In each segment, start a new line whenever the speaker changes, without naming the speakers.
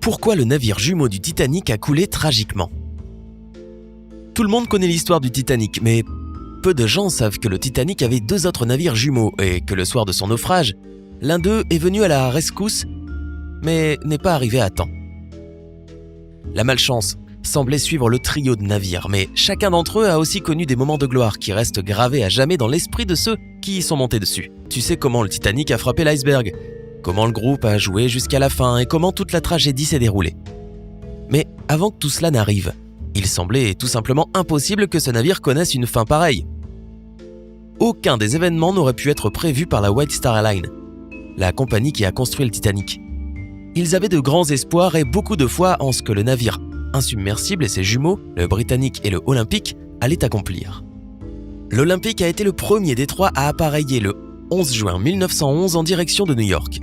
Pourquoi le navire jumeau du Titanic a coulé tragiquement? Tout le monde connaît l'histoire du Titanic, mais peu de gens savent que le Titanic avait 2 autres navires jumeaux et que le soir de son naufrage, l'un d'eux est venu à la rescousse, mais n'est pas arrivé à temps. La malchance semblait suivre le trio de navires, mais chacun d'entre eux a aussi connu des moments de gloire qui restent gravés à jamais dans l'esprit de ceux qui y sont montés dessus. Tu sais comment le Titanic a frappé l'iceberg, comment le groupe a joué jusqu'à la fin et comment toute la tragédie s'est déroulée. Mais avant que tout cela n'arrive, il semblait tout simplement impossible que ce navire connaisse une fin pareille. Aucun des événements n'aurait pu être prévu par la White Star Line, la compagnie qui a construit le Titanic. Ils avaient de grands espoirs et beaucoup de foi en ce que le navire insubmersible et ses jumeaux, le Britannic et le Olympic, allaient accomplir. L'Olympic a été le premier des 3 à appareiller le 11 juin 1911 en direction de New York.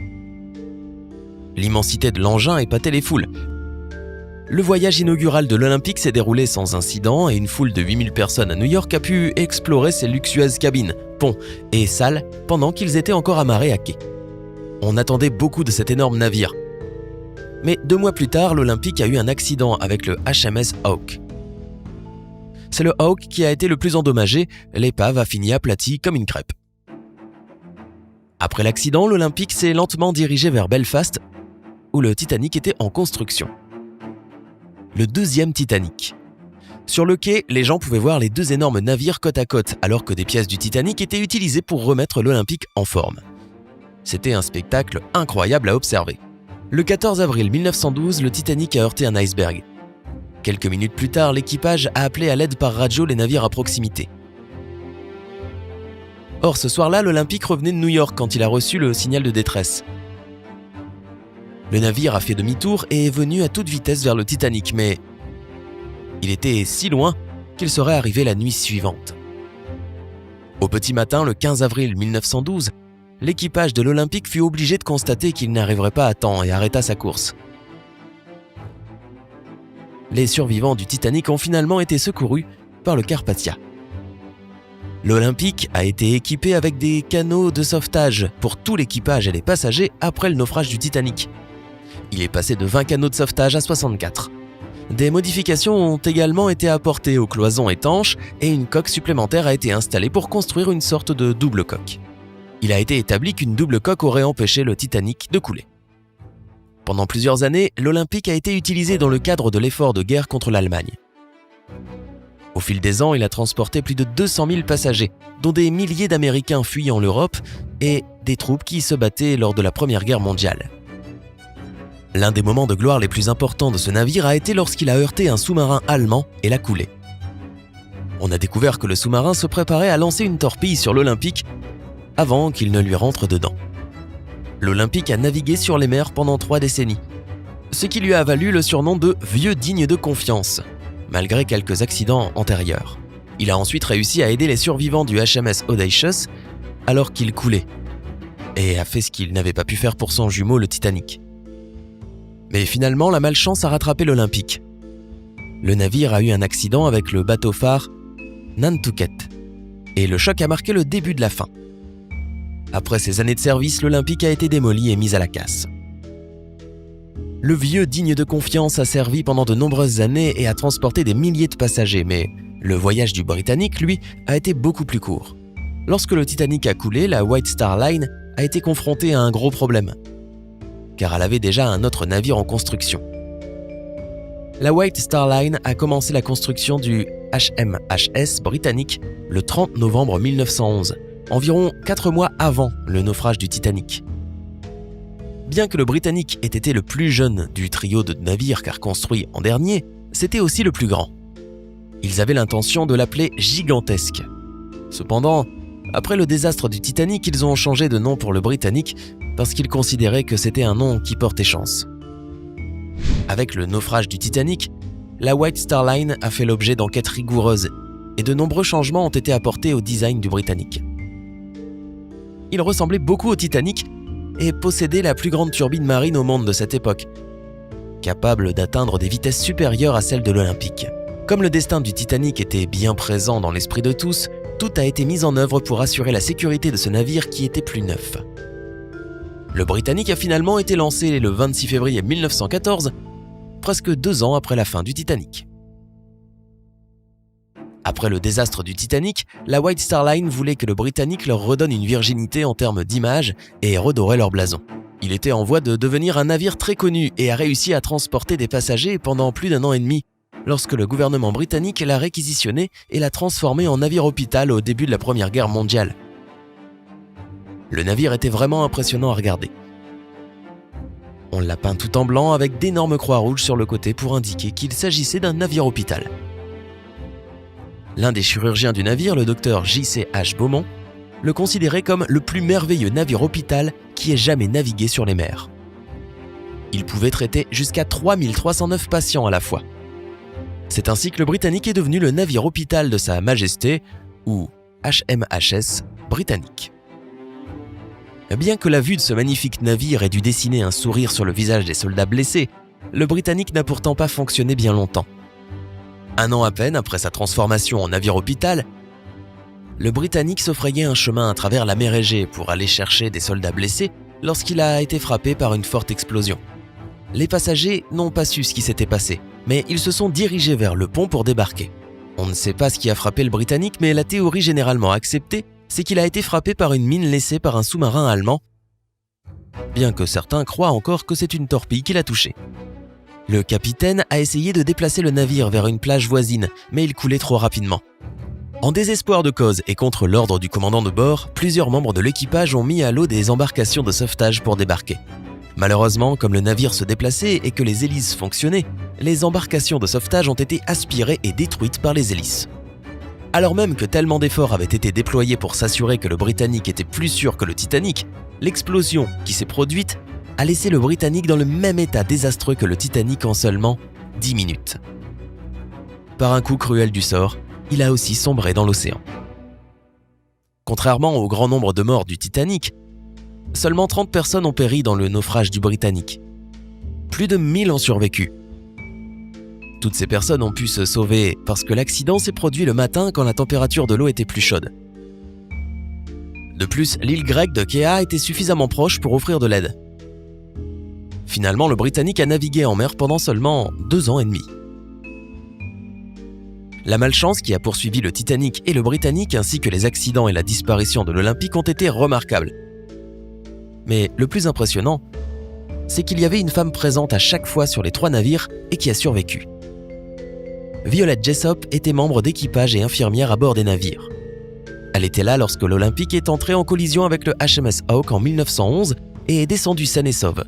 L'immensité de l'engin épatait les foules. Le voyage inaugural de l'Olympic s'est déroulé sans incident et une foule de 8000 personnes à New York a pu explorer ses luxueuses cabines, ponts et salles pendant qu'ils étaient encore amarrés à quai. On attendait beaucoup de cet énorme navire. Mais 2 mois plus tard, l'Olympic a eu un accident avec le HMS Hawke. C'est le Hawke qui a été le plus endommagé, l'épave a fini aplatie comme une crêpe. Après l'accident, l'Olympic s'est lentement dirigé vers Belfast, où le Titanic était en construction. Le 2e Titanic. Sur le quai, les gens pouvaient voir les 2 énormes navires côte à côte, alors que des pièces du Titanic étaient utilisées pour remettre l'Olympic en forme. C'était un spectacle incroyable à observer. Le 14 avril 1912, le Titanic a heurté un iceberg. Quelques minutes plus tard, l'équipage a appelé à l'aide par radio les navires à proximité. Or, ce soir-là, l'Olympic revenait de New York quand il a reçu le signal de détresse. Le navire a fait demi-tour et est venu à toute vitesse vers le Titanic, mais il était si loin qu'il serait arrivé la nuit suivante. Au petit matin, le 15 avril 1912, l'équipage de l'Olympic fut obligé de constater qu'il n'arriverait pas à temps et arrêta sa course. Les survivants du Titanic ont finalement été secourus par le Carpathia. L'Olympic a été équipé avec des canots de sauvetage pour tout l'équipage et les passagers après le naufrage du Titanic. Il est passé de 20 canots de sauvetage à 64. Des modifications ont également été apportées aux cloisons étanches et une coque supplémentaire a été installée pour construire une sorte de double coque. Il a été établi qu'une double coque aurait empêché le Titanic de couler. Pendant plusieurs années, l'Olympic a été utilisé dans le cadre de l'effort de guerre contre l'Allemagne. Au fil des ans, il a transporté plus de 200 000 passagers, dont des milliers d'Américains fuyant l'Europe et des troupes qui se battaient lors de la Première Guerre mondiale. L'un des moments de gloire les plus importants de ce navire a été lorsqu'il a heurté un sous-marin allemand et l'a coulé. On a découvert que le sous-marin se préparait à lancer une torpille sur l'Olympic avant qu'il ne lui rentre dedans. L'Olympic a navigué sur les mers pendant 3 décennies, ce qui lui a valu le surnom de « vieux digne de confiance », malgré quelques accidents antérieurs. Il a ensuite réussi à aider les survivants du HMS Audacious alors qu'il coulait, et a fait ce qu'il n'avait pas pu faire pour son jumeau le Titanic. Mais finalement, la malchance a rattrapé l'Olympic. Le navire a eu un accident avec le bateau-phare Nantucket, et le choc a marqué le début de la fin. Après ces années de service, l'Olympic a été démoli et mis à la casse. Le vieux digne de confiance a servi pendant de nombreuses années et a transporté des milliers de passagers, mais le voyage du Britannic, lui, a été beaucoup plus court. Lorsque le Titanic a coulé, la White Star Line a été confrontée à un gros problème, car elle avait déjà un autre navire en construction. La White Star Line a commencé la construction du HMHS Britannic le 30 novembre 1911, environ 4 mois avant le naufrage du Titanic. Bien que le Britannic ait été le plus jeune du trio de navires car construit en dernier, c'était aussi le plus grand. Ils avaient l'intention de l'appeler gigantesque. Cependant, après le désastre du Titanic, ils ont changé de nom pour le Britannic parce qu'ils considéraient que c'était un nom qui portait chance. Avec le naufrage du Titanic, la White Star Line a fait l'objet d'enquêtes rigoureuses et de nombreux changements ont été apportés au design du Britannic. Il ressemblait beaucoup au Titanic et possédait la plus grande turbine marine au monde de cette époque, capable d'atteindre des vitesses supérieures à celles de l'Olympic. Comme le destin du Titanic était bien présent dans l'esprit de tous, tout a été mis en œuvre pour assurer la sécurité de ce navire qui était plus neuf. Le Britannic a finalement été lancé le 26 février 1914 presque 2 ans après la fin du Titanic. Après le désastre du Titanic, la White Star Line voulait que le Britannic leur redonne une virginité en termes d'image et redorait leur blason. Il était en voie de devenir un navire très connu et a réussi à transporter des passagers pendant plus d'1 an et demi, lorsque le gouvernement britannique l'a réquisitionné et l'a transformé en navire hôpital au début de la Première Guerre mondiale. Le navire était vraiment impressionnant à regarder. On l'a peint tout en blanc avec d'énormes croix rouges sur le côté pour indiquer qu'il s'agissait d'un navire hôpital. L'un des chirurgiens du navire, le docteur J.C.H. Beaumont, le considérait comme le plus merveilleux navire hôpital qui ait jamais navigué sur les mers. Il pouvait traiter jusqu'à 3309 patients à la fois. C'est ainsi que le Britannic est devenu le navire hôpital de Sa Majesté, ou HMHS britannique. Bien que la vue de ce magnifique navire ait dû dessiner un sourire sur le visage des soldats blessés, le Britannic n'a pourtant pas fonctionné bien longtemps. 1 an à peine après sa transformation en navire hôpital, le Britannic se frayait un chemin à travers la mer Égée pour aller chercher des soldats blessés lorsqu'il a été frappé par une forte explosion. Les passagers n'ont pas su ce qui s'était passé, mais ils se sont dirigés vers le pont pour débarquer. On ne sait pas ce qui a frappé le Britannic, mais la théorie généralement acceptée, c'est qu'il a été frappé par une mine laissée par un sous-marin allemand, bien que certains croient encore que c'est une torpille qui l'a touché. Le capitaine a essayé de déplacer le navire vers une plage voisine, mais il coulait trop rapidement. En désespoir de cause et contre l'ordre du commandant de bord, plusieurs membres de l'équipage ont mis à l'eau des embarcations de sauvetage pour débarquer. Malheureusement, comme le navire se déplaçait et que les hélices fonctionnaient, les embarcations de sauvetage ont été aspirées et détruites par les hélices. Alors même que tellement d'efforts avaient été déployés pour s'assurer que le Britannic était plus sûr que le Titanic, l'explosion qui s'est produite a laissé le Britannic dans le même état désastreux que le Titanic en seulement 10 minutes. Par un coup cruel du sort, il a aussi sombré dans l'océan. Contrairement au grand nombre de morts du Titanic, seulement 30 personnes ont péri dans le naufrage du Britannic. Plus de 1000 ont survécu. Toutes ces personnes ont pu se sauver parce que l'accident s'est produit le matin quand la température de l'eau était plus chaude. De plus, l'île grecque de Kea était suffisamment proche pour offrir de l'aide. Finalement, le Britannic a navigué en mer pendant seulement 2 ans et demi. La malchance qui a poursuivi le Titanic et le Britannic ainsi que les accidents et la disparition de l'Olympique ont été remarquables. Mais le plus impressionnant, c'est qu'il y avait une femme présente à chaque fois sur les 3 navires et qui a survécu. Violette Jessop était membre d'équipage et infirmière à bord des navires. Elle était là lorsque l'Olympique est entré en collision avec le HMS Hawke en 1911 et est descendu saine et sauve.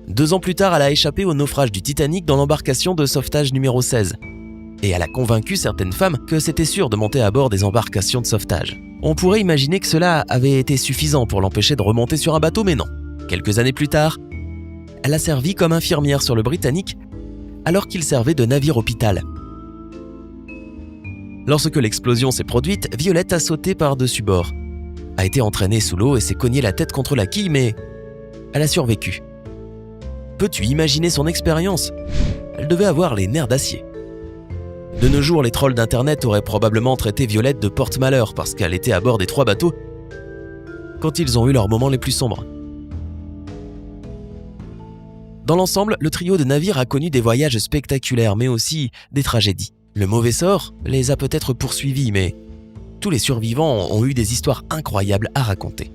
2 ans plus tard, elle a échappé au naufrage du Titanic dans l'embarcation de sauvetage numéro 16. Et elle a convaincu certaines femmes que c'était sûr de monter à bord des embarcations de sauvetage. On pourrait imaginer que cela avait été suffisant pour l'empêcher de remonter sur un bateau, mais non. Quelques années plus tard, elle a servi comme infirmière sur le Britannic alors qu'il servait de navire hôpital. Lorsque l'explosion s'est produite, Violette a sauté par-dessus bord, a été entraînée sous l'eau et s'est cognée la tête contre la quille, mais elle a survécu. Peux-tu imaginer son expérience ? Elle devait avoir les nerfs d'acier. De nos jours, les trolls d'internet auraient probablement traité Violette de porte-malheur parce qu'elle était à bord des 3 bateaux quand ils ont eu leurs moments les plus sombres. Dans l'ensemble, le trio de navires a connu des voyages spectaculaires, mais aussi des tragédies. Le mauvais sort les a peut-être poursuivis, mais tous les survivants ont eu des histoires incroyables à raconter.